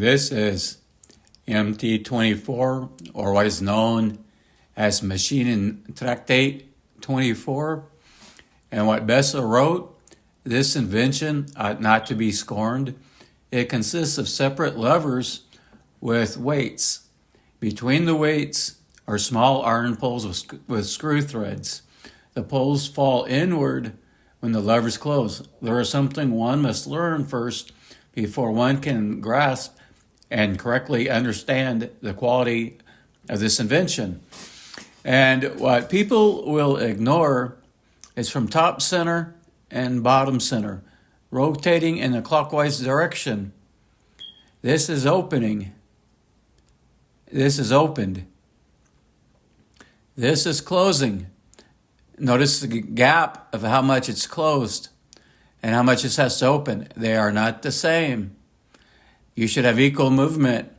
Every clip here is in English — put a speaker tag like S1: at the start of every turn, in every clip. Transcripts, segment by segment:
S1: This is MT24, or what is known as Maschinentractate 24. And what Besser wrote, this invention ought not to be scorned. It consists of separate levers with weights. Between the weights are small iron poles with screw threads. The poles fall inward when the levers close. There is something one must learn first before one can grasp and correctly understand the quality of this invention. And what people will ignore is from top center and bottom center, rotating in a clockwise direction. This is opening. This is opened. This is closing. Notice the gap of how much it's closed and how much it has to open. They are not the same. You should have equal movement.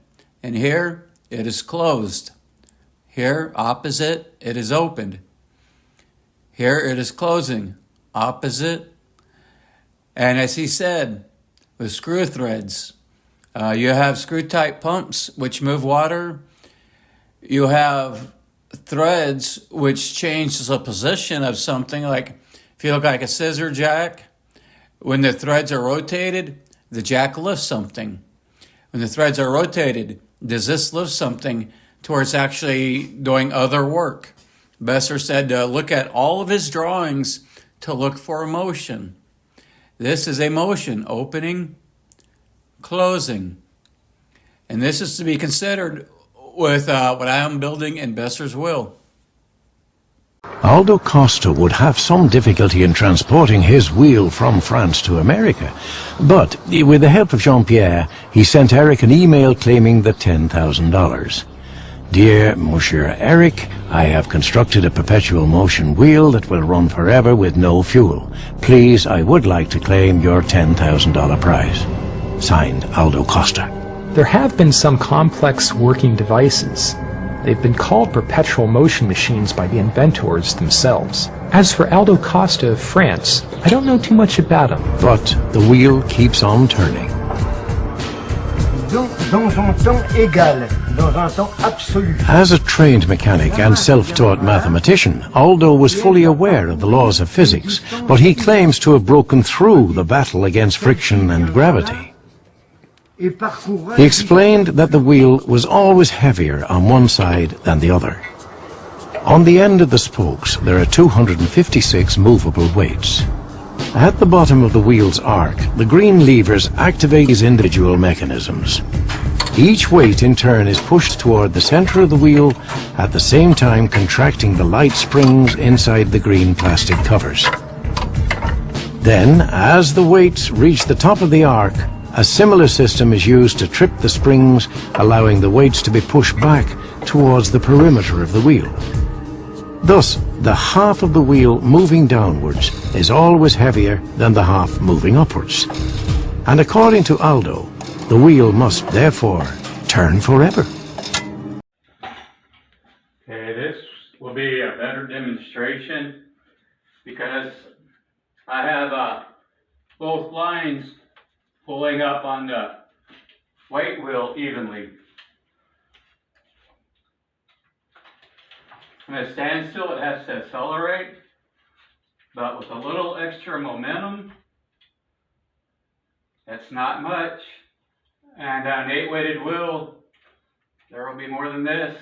S1: And here, it is closed. Here, opposite, it is opened. Here, it is closing. Opposite. And as he said, with screw threads, you have screw-type pumps which move water. You have threads which change the position of something, like if you look like a scissor jack, when the threads are rotated, the jack lifts something. When the threads are rotated, does this lift something towards actually doing other work? Besser said to look at all of his drawings to look for a motion. This is a motion, opening, closing. And this is to be considered with what I am building in Besser's will.
S2: Aldo Costa would have some difficulty in transporting his wheel from France to America, but with the help of Jean-Pierre, he sent Eric an email claiming the $10,000. Dear Monsieur Eric, I have constructed a perpetual motion wheel that will run forever with no fuel. Please, I would like to claim your $10,000 prize. Signed, Aldo Costa.
S3: There have been some complex working devices. They've been called perpetual motion machines by the inventors themselves. As for Aldo Costa of France, I don't know too much about him.
S2: But the wheel keeps on turning. As a trained mechanic and self-taught mathematician, Aldo was fully aware of the laws of physics, but he claims to have broken through the battle against friction and gravity. He explained that the wheel was always heavier on one side than the other. On the end of the spokes, there are 256 movable weights. At the bottom of the wheel's arc, the green levers activate these individual mechanisms. Each weight in turn is pushed toward the center of the wheel, at the same time contracting the light springs inside the green plastic covers. Then, as the weights reach the top of the arc, a similar system is used to trip the springs, allowing the weights to be pushed back towards the perimeter of the wheel. Thus, the half of the wheel moving downwards is always heavier than the half moving upwards. And according to Aldo, the wheel must therefore turn forever.
S1: Okay, this will be a better demonstration because I have both lines pulling up on the weight wheel evenly. When it stands still, it has to accelerate, but with a little extra momentum, it's not much. And on an 8-weighted wheel, there will be more than this.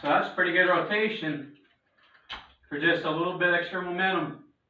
S1: So that's pretty good rotation for just a little bit extra momentum.